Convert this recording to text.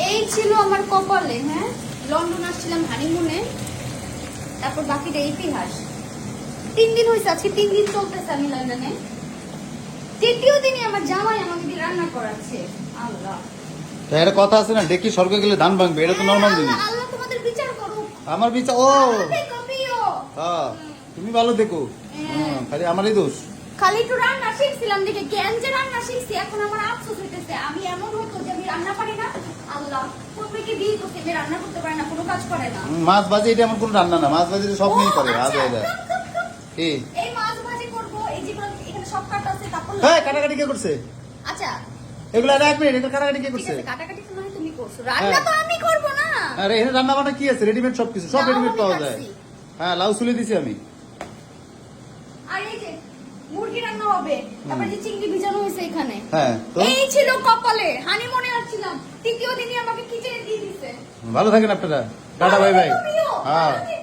এই ছিল আমার কপালে। হ্যাঁ, লন্ডন আসছিলাম হানিমুনে, তারপর বাকিটা ইতিহাস। 3 দিন হয়েছে, আজকে 3 দিন চলতেছে আমি লন্ডনে। তৃতীয় দিনে আমার জামাই আমাকে দিয়ে রান্না করাচ্ছে। আল্লাহ, তাই একটা কথা আছে না, ডেকি স্বর্গে গেলে ধান ভাঙবে, এটা তো নর্মাল জিনিস। আল্লাহ তোমাদের বিচার করুক। আমার বিচার ও কপিও হ্যাঁ, তুমি ভালো দেখো। খালি আমারই দোষ। খালি একটু রান্না শিখছিলাম দেখে, কেন যে রান্না শিখছি এখন আমার আফসোস হইতেছে। আমি এমন হতো যে আমি রান্না পারি না। আল্লাহ কোথেকে দিয়ে করতে যে রান্না করতে পারে না, কোনো কাজ করে না। মাছ ভাজি এটা আমার কোনো রান্না না, মাছ ভাজি সব মেয়ে করে। আচ্ছা, আজ কি এই মাছ ভাজি করবো, এই যেগুলো এখানে সব কাটা আছে, তারপর হ্যাঁ, কাটাকাটি কে করছে? আচ্ছা এগুলো আর 1 মিনিট, এটা কাটাকাটি কে ঠিক করছে? আছে, কাটাকাটি তো নয় তুমি করছো, রান্না তো আমি করবো না। আরে এখানে রান্না বান্না কি আছে? রেডিমেড সব কিছু, সব লাউ রেডিমেড আমি পাওয়া যায়। কাটছি। হ্যাঁ, লাউ সুলে দিছি আমি। আর এই যে মুরগি রান্না হবে, তারপর যে চিংড়ি ভিজানো হয়েছে এখানে। হ্যাঁ, তো এই ছিল কপালে, হানিমুনে আসছিলাম, তৃতীয় দিনই আমাকে কিচেনে দিয়ে দিছে। ভালো থাকেন আপনারা। Tata, bye bye. তুমিও, হ্যাঁ। ভালো থেকো।